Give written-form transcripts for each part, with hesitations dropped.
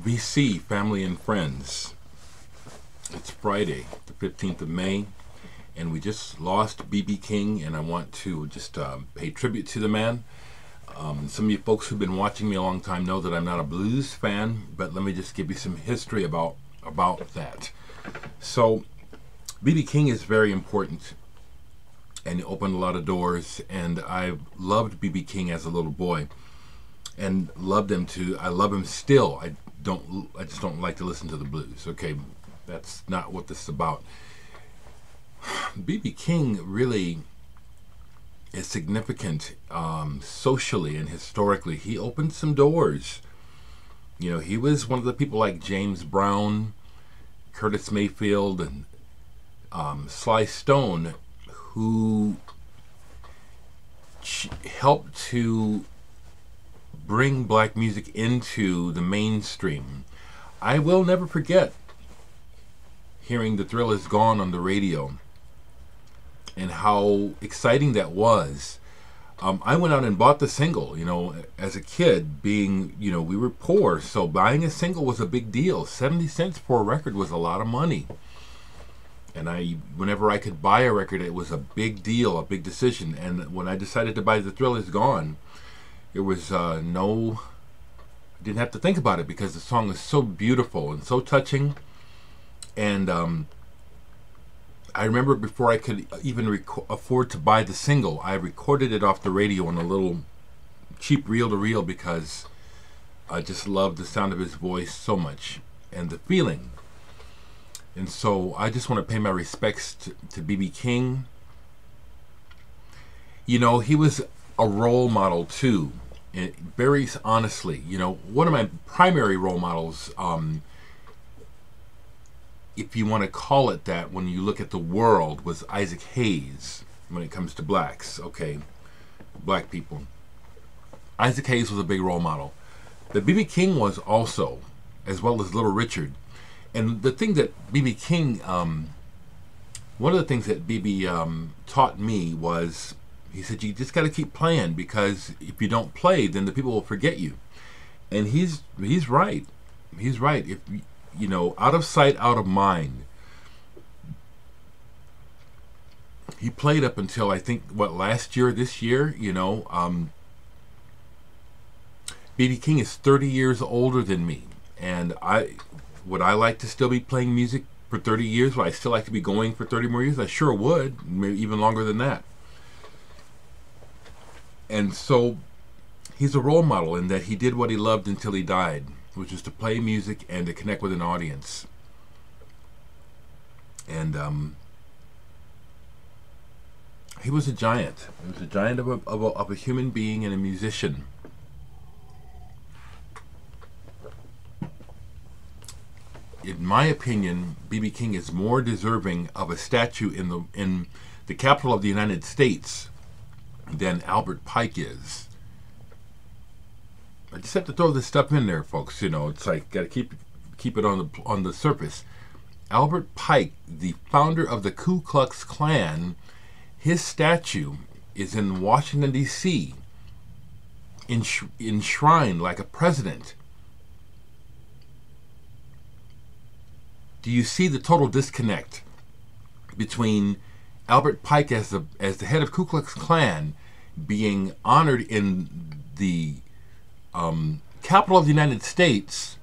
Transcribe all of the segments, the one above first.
VC, family and friends. It's Friday, the 15th of May, and we just lost B.B. King, and I want to just pay tribute to the man. Some of you folks who've been watching me a long time know that I'm not a blues fan, but let me just give you some history about that. So, B.B. King is very important, and he opened a lot of doors, and I loved B.B. King as a little boy, and loved him too. I love him still. I just don't like to listen to the blues. Okay, that's not what this is about. B.B. King really is significant socially and historically. He opened some doors. You know, he was one of the people like James Brown, Curtis Mayfield, and Sly Stone, who helped to bring black music into the mainstream. I will never forget hearing The Thrill Is Gone on the radio and how exciting that was. I went out and bought the single, you know, as a kid, being, you know, we were poor, so buying a single was a big deal. 70 cents for a record was a lot of money. And whenever I could buy a record, it was a big deal, a big decision. And when I decided to buy The Thrill Is Gone, it was I didn't have to think about it, because the song is so beautiful and so touching. And I remember before I could even afford to buy the single, I recorded it off the radio on a little cheap reel-to-reel, because I just loved the sound of his voice so much and the feeling. And so I just want to pay my respects to B.B. King. You know, he was a role model too. And very honestly, you know, one of my primary role models, if you want to call it that, when you look at the world, was Isaac Hayes. When it comes to blacks, okay, black people, Isaac Hayes was a big role model. But B.B. King was also, as well as Little Richard. And the thing that B.B. King, one of the things that B.B. taught me was, he said, you just got to keep playing, because if you don't play, then the people will forget you. And he's right. He's right. If you know, out of sight, out of mind. He played up until, I think, last year, this year, you know. B.B. King is 30 years older than me, and would I like to still be playing music for 30 years? Would I still like to be going for 30 more years? I sure would, maybe even longer than that. And so he's a role model in that he did what he loved until he died, which is to play music and to connect with an audience. And he was a giant. He was a giant of a human being and a musician. In my opinion, B.B. King is more deserving of a statue in the capital of the United States than Albert Pike is. I just have to throw this stuff in there, folks. You know, it's like, got to keep it on the surface. Albert Pike, the founder of the Ku Klux Klan, his statue is in Washington, D.C., enshrined like a president. Do you see the total disconnect between Albert Pike as the head of Ku Klux Klan being honored in the capital of the United States,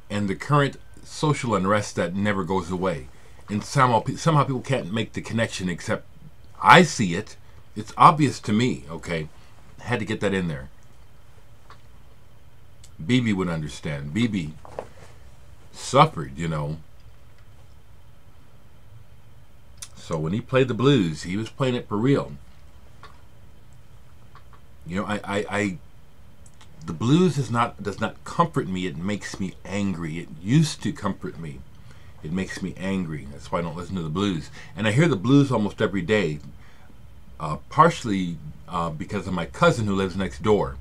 and the current social unrest that never goes away? And somehow people can't make the connection, except I see it. It's obvious to me, okay? Had to get that in there. B.B. would understand. B.B. suffered, you know. So when he played the blues, he was playing it for real. You know, the blues does not comfort me. It makes me angry. It used to comfort me. It makes me angry. That's why I don't listen to the blues. And I hear the blues almost every day, partially because of my cousin who lives next door.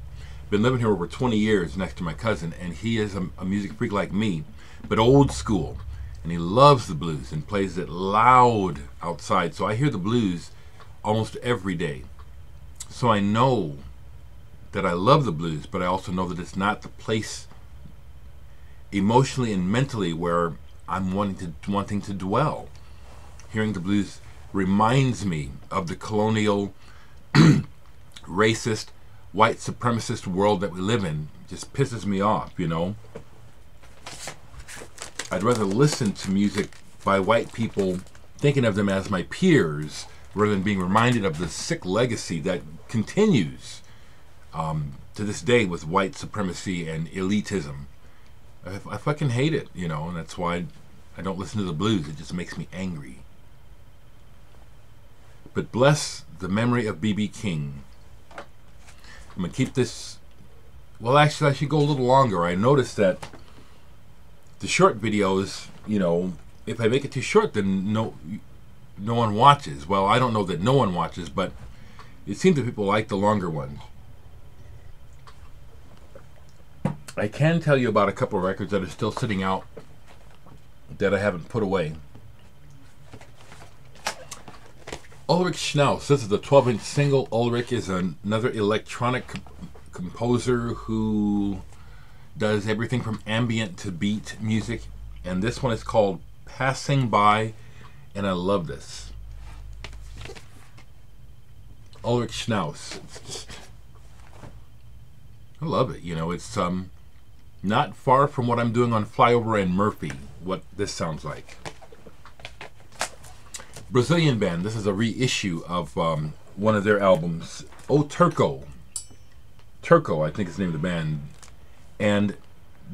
Been living here over 20 years next to my cousin, and he is a music freak like me, but old school. And he loves the blues and plays it loud outside. So I hear the blues almost every day. So I know that I love the blues, but I also know that it's not the place emotionally and mentally where I'm wanting to dwell. Hearing the blues reminds me of the colonial, racist, white supremacist world that we live in. It just pisses me off, you know. I'd rather listen to music by white people thinking of them as my peers rather than being reminded of the sick legacy that continues to this day with white supremacy and elitism. I fucking hate it, you know, and that's why I don't listen to the blues. It just makes me angry. But bless the memory of B.B. King. I'm going to keep this... Well, actually, I should go a little longer. I noticed that the short videos, you know, if I make it too short, then no one watches. Well, I don't know that no one watches, but it seems that people like the longer ones. I can tell you about a couple of records that are still sitting out that I haven't put away. Ulrich Schnauz. This is a 12-inch single. Ulrich is another electronic composer who does everything from ambient to beat music. And this one is called Passing By, and I love this. Ulrich Schnauz. I love it. You know, it's not far from what I'm doing on Flyover and Murphy, what this sounds like. Brazilian band. This is a reissue of one of their albums. Oh, Turco. Turco, I think is the name of the band. And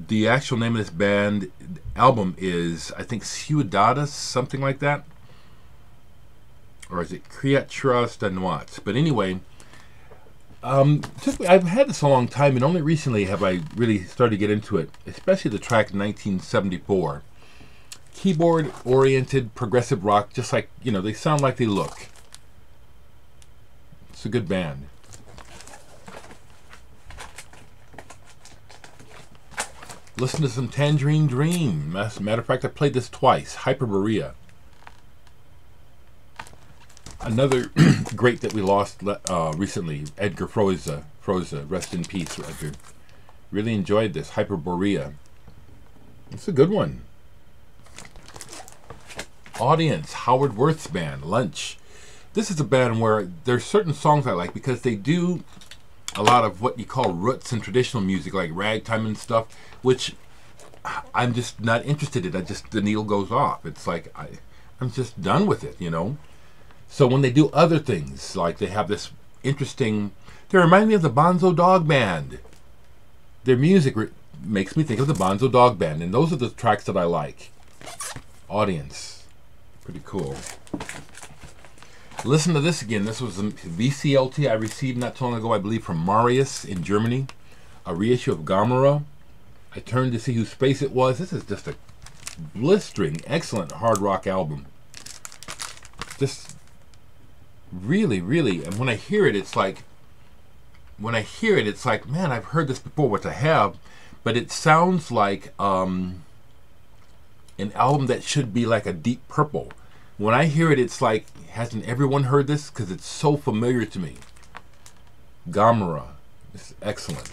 the actual name of this band album is, I think, Ciudades, something like that. Or is it Criaturas de Noite? But anyway, I've had this a long time, and only recently have I really started to get into it, especially the track 1974. Keyboard-oriented progressive rock, just like, you know, they sound like they look. It's a good band. Listen to some Tangerine Dream. As a matter of fact, I played this twice. Hyperborea. Another great that we lost recently, Edgar Froese. Rest in peace, Edgar. Really enjoyed this, Hyperborea. It's a good one. Audience, Howard Worth's band, Lunch. This is a band where there's certain songs I like because they do a lot of what you call roots and traditional music, like ragtime and stuff, which I'm just not interested in. The needle goes off. It's like I'm just done with it, you know. So when they do other things, like they have this interesting, they remind me of the Bonzo Dog Band. Their music makes me think of the Bonzo Dog Band, and those are the tracks that I like. Audience. Pretty cool. Listen to this again. This was a VCLT I received not too long ago, I believe, from Marius in Germany. A reissue of Gamera. I turned to see whose space it was. This is just a blistering, excellent hard rock album. Just really, really, and when I hear it, it's like, man, I've heard this before, which I have, but it sounds like an album that should be like a Deep Purple. When I hear it, it's like, hasn't everyone heard this? Because it's so familiar to me. Gamera. It's excellent.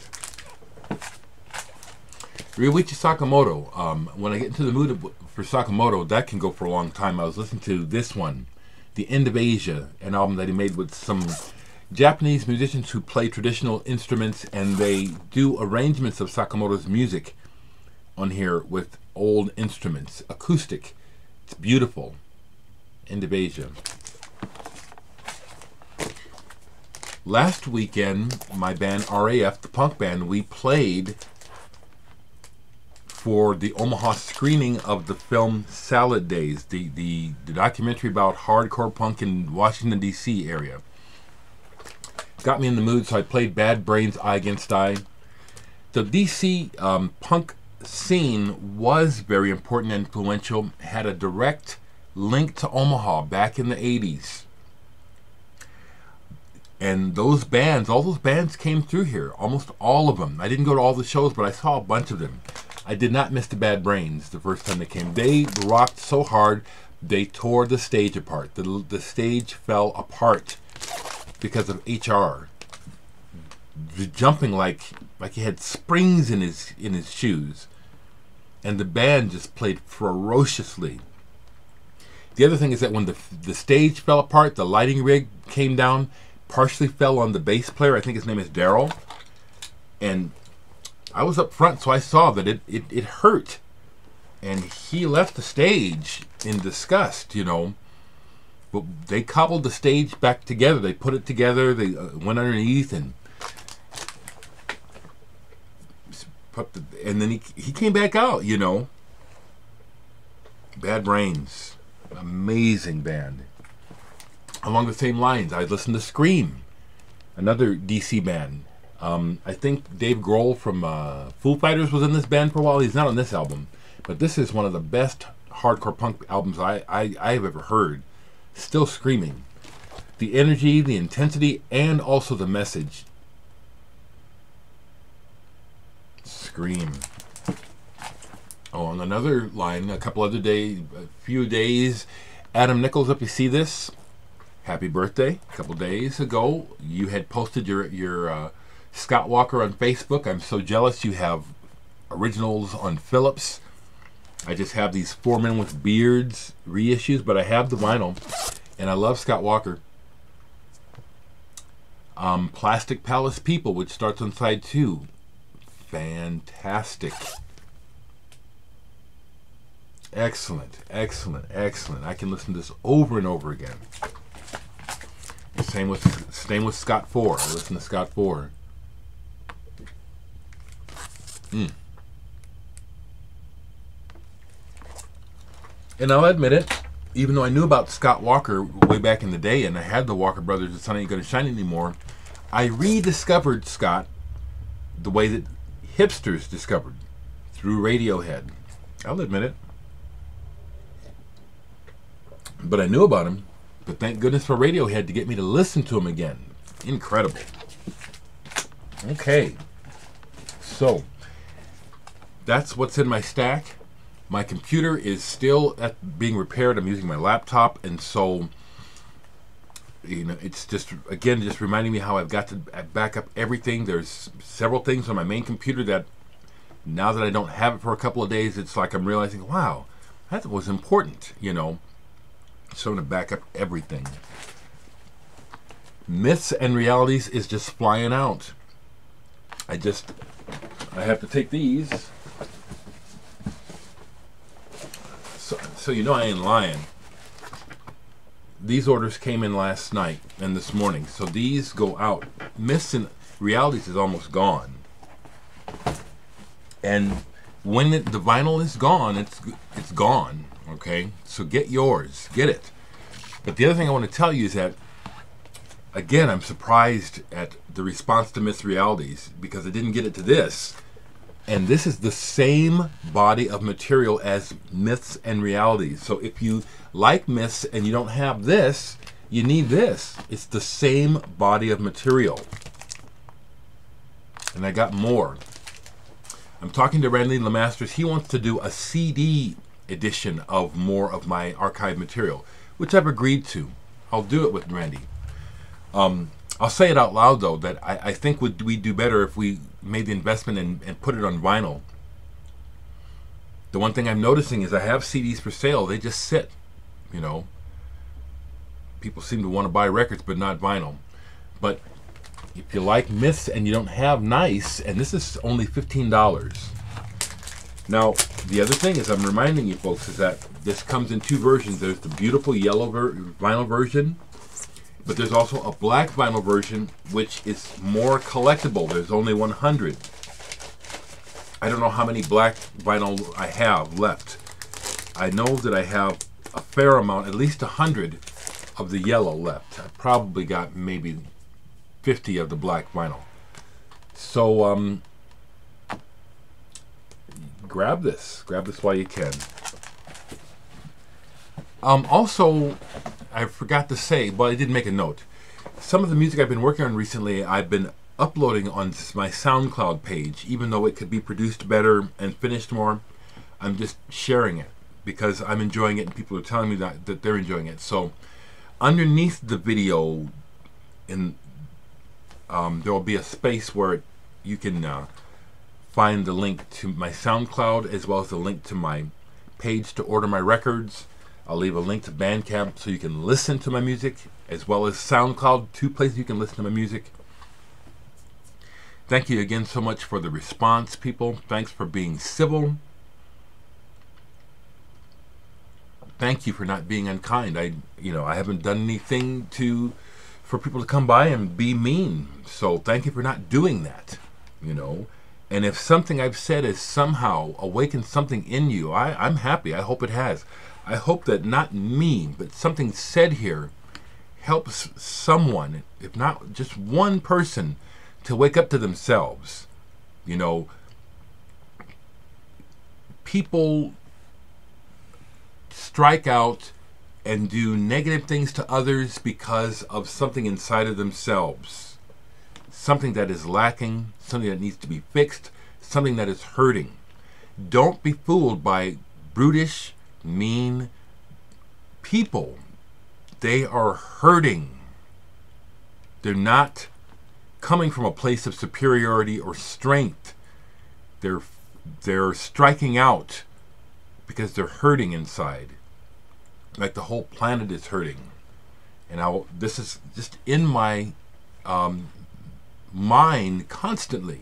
Ryuichi Sakamoto. When I get into the mood for Sakamoto, that can go for a long time. I was listening to this one, The End of Asia, an album that he made with some Japanese musicians who play traditional instruments, and they do arrangements of Sakamoto's music on here with old instruments, acoustic. It's beautiful. End of Asia. Last weekend, my band RAF, the punk band, we played for the Omaha screening of the film Salad Days, the documentary about hardcore punk in Washington, D.C. area. Got me in the mood, so I played Bad Brains, Eye Against Eye. The D.C. Punk scene was very important and influential, had a direct link to Omaha back in the 80s. And those bands, all those bands came through here, almost all of them. I didn't go to all the shows, but I saw a bunch of them. I did not miss the Bad Brains the first time they came. They rocked so hard, they tore the stage apart. The stage fell apart because of HR. Jumping like he had springs in his shoes. and the band just played ferociously. The other thing is that when the stage fell apart, the lighting rig came down, partially fell on the bass player. I think his name is Daryl. And I was up front, so I saw that it hurt. And he left the stage in disgust, you know. But they cobbled the stage back together. They put it together. They went underneath and then he came back out, you know. Bad Brains. Amazing band. Along the same lines, I listened to Scream, another DC band. I think Dave Grohl from Foo Fighters was in this band for a while. He's not on this album, but this is one of the best hardcore punk albums I've ever heard. Still screaming. The energy, the intensity, and also the message. Scream. Oh, on another line, a few days, Adam Nichols, if you see this, happy birthday. A couple days ago, you had posted your Scott Walker on Facebook. I'm so jealous you have originals on Phillips. I just have these 4 Men with Beards reissues, but I have the vinyl, and I love Scott Walker. Plastic Palace People, which starts on side 2. Fantastic. Excellent, excellent, excellent. I can listen to this over and over again. Same with Scott 4. I listen to Scott 4. And I'll admit it, even though I knew about Scott Walker way back in the day, and I had the Walker Brothers, The Sun Ain't Gonna Shine Anymore, I rediscovered Scott the way that hipsters discovered, through Radiohead. I'll admit it. But I knew about him, but thank goodness for Radiohead to get me to listen to him again. Incredible. Okay. So, that's what's in my stack. My computer is still being repaired. I'm using my laptop, and so, you know, it's just, again, just reminding me how I've got to back up everything. There's several things on my main computer that, now that I don't have it for a couple of days, it's like I'm realizing, wow, that was important, you know. So I'm going to back up everything. Myths and Realities is just flying out. I have to take these. So you know I ain't lying. These orders came in last night and this morning. So these go out. Myths and Realities is almost gone. And when the vinyl is gone, it's gone. Okay? So get yours. Get it. But the other thing I want to tell you is that, again, I'm surprised at the response to Myths Realities, because I didn't get it to this. And this is the same body of material as Myths and Realities. So if you like Myths and you don't have this, you need this. It's the same body of material. And I got more. I'm talking to Randy Lemasters. He wants to do a CD edition of more of my archive material, which I've agreed to. I'll do it with Randy. I'll say it out loud, though, that I think we'd do better if we made the investment and put it on vinyl. The one thing I'm noticing is I have CDs for sale. They just sit, you know. People seem to want to buy records, but not vinyl. But if you like Myths and you don't have nice, and this is only $15. Now, the other thing is I'm reminding you folks is that this comes in 2 versions. There's the beautiful yellow vinyl version, but there's also a black vinyl version, which is more collectible. There's only 100. I don't know how many black vinyl I have left. I know that I have a fair amount, at least 100 of the yellow left. I probably got maybe 50 of the black vinyl. So, grab this while you can. Also, I forgot to say, but I did make a note. Some of the music I've been working on recently, I've been uploading on my SoundCloud page, even though it could be produced better and finished more. I'm just sharing it because I'm enjoying it, and people are telling me that they're enjoying it. So, underneath the video, there will be a space where you can find the link to my SoundCloud as well as the link to my page to order my records. I'll leave a link to Bandcamp so you can listen to my music, as well as SoundCloud, 2 places you can listen to my music. Thank you again so much for the response, people. Thanks for being civil. Thank you for not being unkind. I haven't done anything for people to come by and be mean. So thank you for not doing that. And if something I've said has somehow awakened something in you, I'm happy. I hope it has. I hope that not me, but something said here helps someone, if not just one person, to wake up to themselves. People strike out and do negative things to others because of something inside of themselves. Something that is lacking, something that needs to be fixed, something that is hurting. Don't be fooled by brutish, mean people. They are hurting. They're not coming from a place of superiority or strength. They're striking out because they're hurting inside. Like the whole planet is hurting. And this is just in my mind constantly.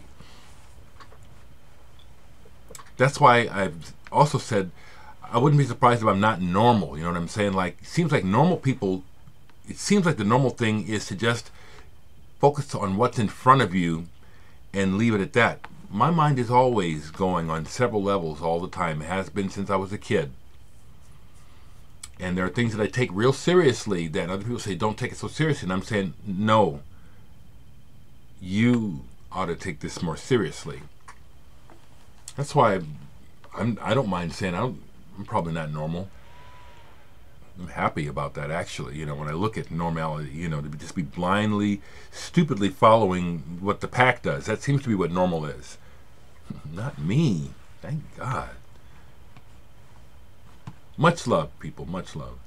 That's why I've also said I wouldn't be surprised if I'm not normal. You know what I'm saying? Like, it seems like normal people, it seems like the normal thing is to just focus on what's in front of you and leave it at that. My mind is always going on several levels all the time. It has been since I was a kid. And there are things that I take real seriously that other people say, don't take it so seriously. And I'm saying, no, you ought to take this more seriously. That's why I don't mind saying I'm probably not normal. I'm happy about that, actually. When I look at normality, to just be blindly, stupidly following what the pack does. That seems to be what normal is. Not me. Thank God. Much love, people. Much love.